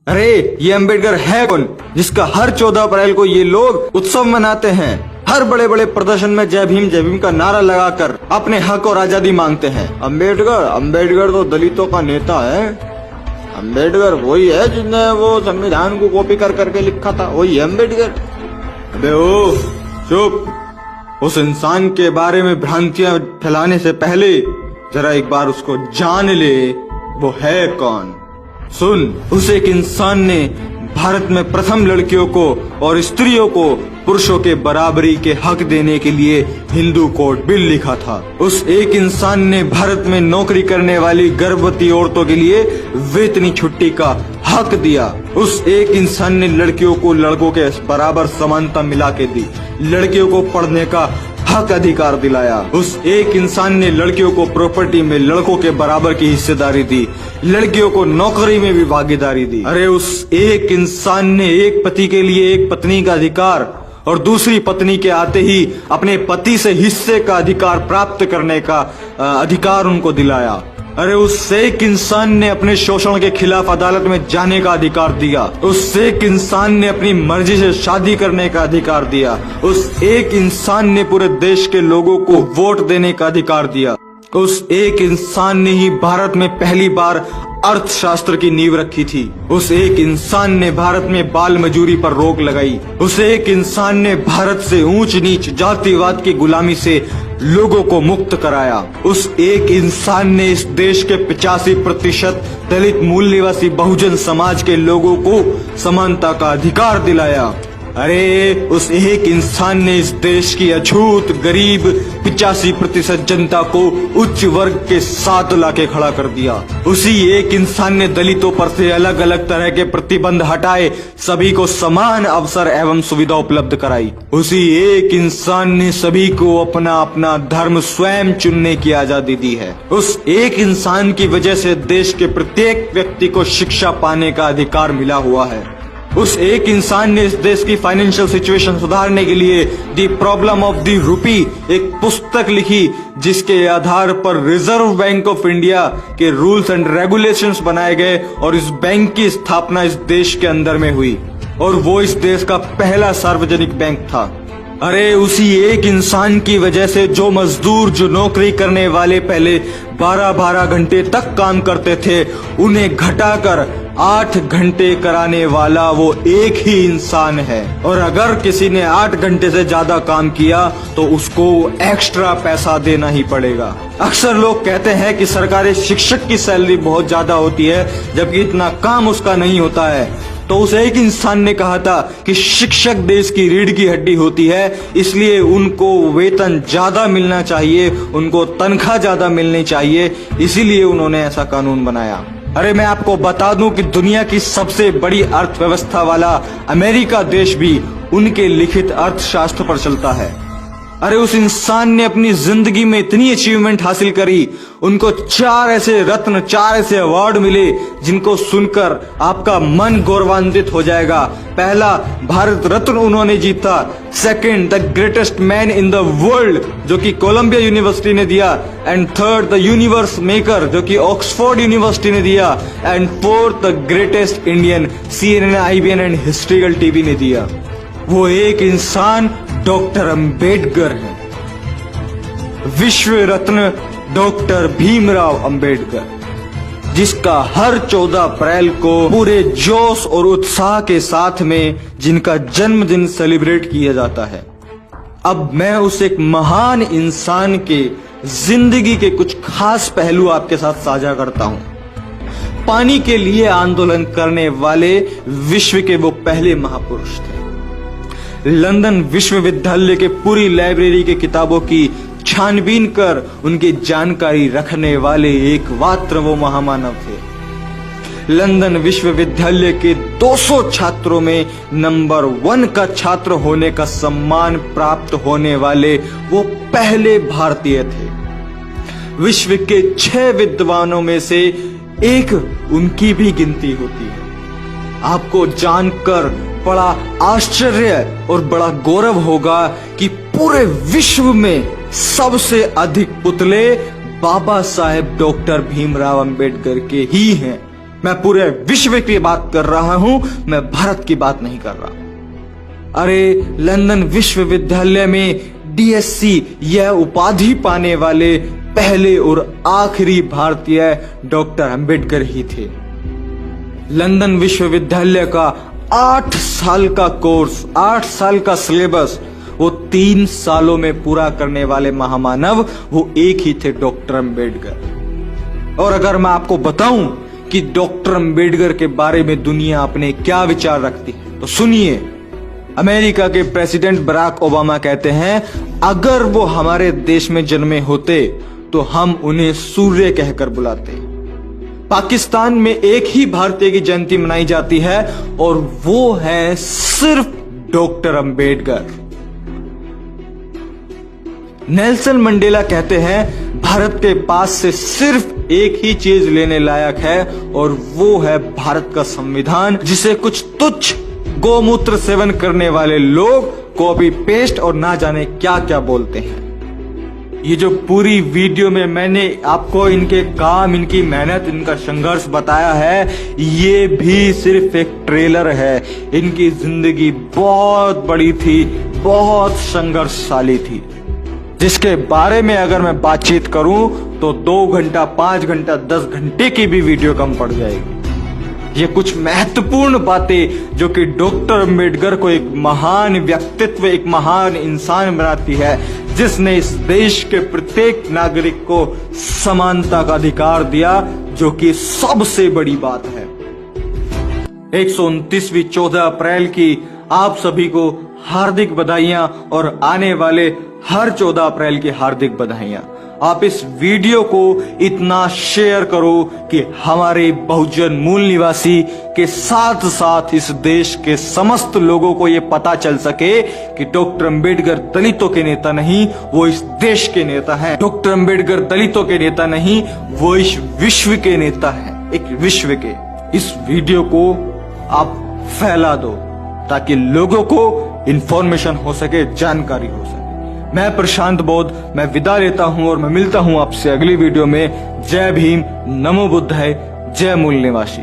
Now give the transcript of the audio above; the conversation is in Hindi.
अरे ये अंबेडकर है कौन जिसका हर 14 अप्रैल को ये लोग उत्सव मनाते हैं? हर बड़े बड़े प्रदर्शन में जय भीम का नारा लगाकर अपने हक और आजादी मांगते हैं। अंबेडकर तो दलितों का नेता है। अंबेडकर वही है जिसने वो संविधान को कॉपी कर करके लिखा था, वही है अंबेडकर। अबे ओ चुप। उस इंसान के बारे में भ्रांतियां फैलाने से पहले जरा एक बार उसको जान ले, वो है कौन। सुन, उस एक इंसान ने भारत में प्रथम लड़कियों को और स्त्रियों को पुरुषों के बराबरी के हक देने के लिए हिंदू कोड बिल लिखा था। उस एक इंसान ने भारत में नौकरी करने वाली गर्भवती औरतों के लिए वेतनी छुट्टी का हक दिया। उस एक इंसान ने लड़कियों को लड़कों के बराबर समानता मिला के दी, लड़कियों को पढ़ने का हक अधिकार दिलाया। उस एक इंसान ने लड़कियों को प्रॉपर्टी में लड़कों के बराबर की हिस्सेदारी दी, लड़कियों को नौकरी में भी भागीदारी दी। अरे उस एक इंसान ने एक पति के लिए एक पत्नी का अधिकार और दूसरी पत्नी के आते ही अपने पति से हिस्से का अधिकार प्राप्त करने का अधिकार उनको दिलाया। अरे उस एक इंसान ने अपने शोषण के खिलाफ अदालत में जाने का अधिकार दिया। उस एक इंसान ने अपनी मर्जी से शादी करने का अधिकार दिया। उस एक इंसान ने पूरे देश के लोगों को वोट देने का अधिकार दिया। उस एक इंसान ने ही भारत में पहली बार अर्थशास्त्र की नींव रखी थी। उस एक इंसान ने भारत में बाल मजूरी पर रोक लगाई। उस एक इंसान ने भारत से ऊंच नीच जातिवाद की गुलामी से लोगों को मुक्त कराया। उस एक इंसान ने इस देश के 85% दलित मूल निवासी बहुजन समाज के लोगों को समानता का अधिकार दिलाया। अरे उस एक इंसान ने इस देश की अछूत गरीब 85% जनता को उच्च वर्ग के साथ लाके खड़ा कर दिया। उसी एक इंसान ने दलितों पर से अलग अलग तरह के प्रतिबंध हटाए, सभी को समान अवसर एवं सुविधा उपलब्ध कराई। उसी एक इंसान ने सभी को अपना अपना धर्म स्वयं चुनने की आजादी दी है। उस एक इंसान की वजह से देश के प्रत्येक व्यक्ति को शिक्षा पाने का अधिकार मिला हुआ है। उस एक इंसान ने इस देश की फाइनेंशियल सिचुएशन सुधारने के लिए the problem of the rupee एक पुस्तक लिखी, जिसके आधार पर रिजर्व बैंक ऑफ इंडिया के रूल्स एंड रेगुलेशंस बनाए गए और इस बैंक की स्थापना इस देश के अंदर में हुई और वो इस देश का पहला सार्वजनिक बैंक था। अरे उसी एक इंसान की वजह से जो मजदूर, जो नौकरी करने वाले पहले 12-12 घंटे तक काम करते थे, उन्हें घटाकर 8 घंटे कराने वाला वो एक ही इंसान है। और अगर किसी ने 8 घंटे से ज्यादा काम किया तो उसको एक्स्ट्रा पैसा देना ही पड़ेगा। अक्सर लोग कहते हैं कि सरकारी शिक्षक की सैलरी बहुत ज्यादा होती है, जबकि इतना काम उसका नहीं होता है। तो उस एक इंसान ने कहा था कि शिक्षक देश की रीढ़ की हड्डी होती है, इसलिए उनको वेतन ज्यादा मिलना चाहिए, उनको तनख्वाह ज्यादा मिलनी चाहिए, इसीलिए उन्होंने ऐसा कानून बनाया। अरे मैं आपको बता दूं कि दुनिया की सबसे बड़ी अर्थव्यवस्था वाला अमेरिका देश भी उनके लिखित अर्थशास्त्र पर चलता है। अरे उस इंसान ने अपनी जिंदगी में इतनी अचीवमेंट हासिल करी, उनको 4 ऐसे रत्न, 4 ऐसे अवार्ड मिले जिनको सुनकर आपका मन गौरवान्वित हो जाएगा। पहला, भारत रत्न उन्होंने जीता। Second, the greatest man in the world, जो कि कोलंबिया यूनिवर्सिटी ने दिया। And third, the universe maker, जो कि ऑक्सफोर्ड यूनिवर्सिटी ने दिया। And fourth, the greatest Indian, CNN, IBN and historical TV ने दिया। वो एक इंसान डॉक्टर अंबेडकर है, विश्व रत्न डॉक्टर भीमराव अंबेडकर, जिसका हर 14 अप्रैल को पूरे जोश और उत्साह के साथ में जिनका जन्मदिन सेलिब्रेट किया जाता है। अब मैं उस एक महान इंसान के जिंदगी के कुछ खास पहलू आपके साथ साझा करता हूं। पानी के लिए आंदोलन करने वाले विश्व के वो पहले महापुरुष थे। लंदन विश्वविद्यालय के पूरी लाइब्रेरी के किताबों की छानबीन कर उनकी जानकारी रखने वाले एकमात्र वो महामानव थे। लंदन विश्वविद्यालय के 200 छात्रों में नंबर 1 का छात्र होने का सम्मान प्राप्त होने वाले वो पहले भारतीय थे। विश्व के 6 विद्वानों में से एक उनकी भी गिनती होती है। आपको जानकर बड़ा आश्चर्य और बड़ा गौरव होगा कि पूरे विश्व में सबसे अधिक पुतले बाबा साहेब डॉक्टर भीमराव अंबेडकर के ही हैं। मैं पूरे विश्व की बात कर रहा हूं, मैं भारत की बात नहीं कर रहा। अरे लंदन विश्वविद्यालय में डीएससी यह उपाधि पाने वाले पहले और आखिरी भारतीय डॉक्टर अंबेडकर ही थे। लंदन विश्वविद्यालय का 8 साल का कोर्स, 8 साल का सिलेबस वो 3 सालों में पूरा करने वाले महामानव वो एक ही थे, डॉक्टर अंबेडकर। और अगर मैं आपको बताऊं कि डॉक्टर अंबेडकर के बारे में दुनिया अपने क्या विचार रखती है तो सुनिए। अमेरिका के प्रेसिडेंट बराक ओबामा कहते हैं, अगर वो हमारे देश में जन्मे होते तो हम उन्हें सूर्य कहकर बुलाते। पाकिस्तान में एक ही भारतीय की जयंती मनाई जाती है और वो है सिर्फ डॉक्टर अंबेडकर। नेल्सन मंडेला कहते हैं, भारत के पास से सिर्फ एक ही चीज लेने लायक है और वो है भारत का संविधान, जिसे कुछ तुच्छ गोमूत्र सेवन करने वाले लोग कॉपी पेस्ट और ना जाने क्या क्या बोलते हैं। ये जो पूरी वीडियो में मैंने आपको इनके काम, इनकी मेहनत, इनका संघर्ष बताया है, ये भी सिर्फ एक ट्रेलर है। इनकी जिंदगी बहुत बड़ी थी, बहुत संघर्षशाली थी, जिसके बारे में अगर मैं बातचीत करूं तो 2 घंटा, 5 घंटा, 10 घंटे की भी वीडियो कम पड़ जाएगी। ये कुछ महत्वपूर्ण बातें जो कि डॉक्टर अंबेडकर को एक महान व्यक्तित्व, एक महान इंसान बनाती है, जिसने इस देश के प्रत्येक नागरिक को समानता का अधिकार दिया, जो कि सबसे बड़ी बात है। 129वीं 14 अप्रैल की आप सभी को हार्दिक बधाइयां और आने वाले हर 14 अप्रैल की हार्दिक बधाइयां। आप इस वीडियो को इतना शेयर करो कि हमारे बहुजन मूल निवासी के साथ साथ इस देश के समस्त लोगों को यह पता चल सके कि डॉक्टर अंबेडकर दलितों के नेता नहीं, वो इस देश के नेता हैं। डॉक्टर अंबेडकर दलितों के नेता नहीं, वो इस विश्व के नेता हैं, एक विश्व के। इस वीडियो को आप फैला दो ताकि लोगों को इंफॉर्मेशन हो सके, जानकारी हो सके। मैं प्रशांत बोध, मैं विदा लेता हूं और मैं मिलता हूं आपसे अगली वीडियो में। जय भीम, नमो बुद्धाय, जय मूल निवासी।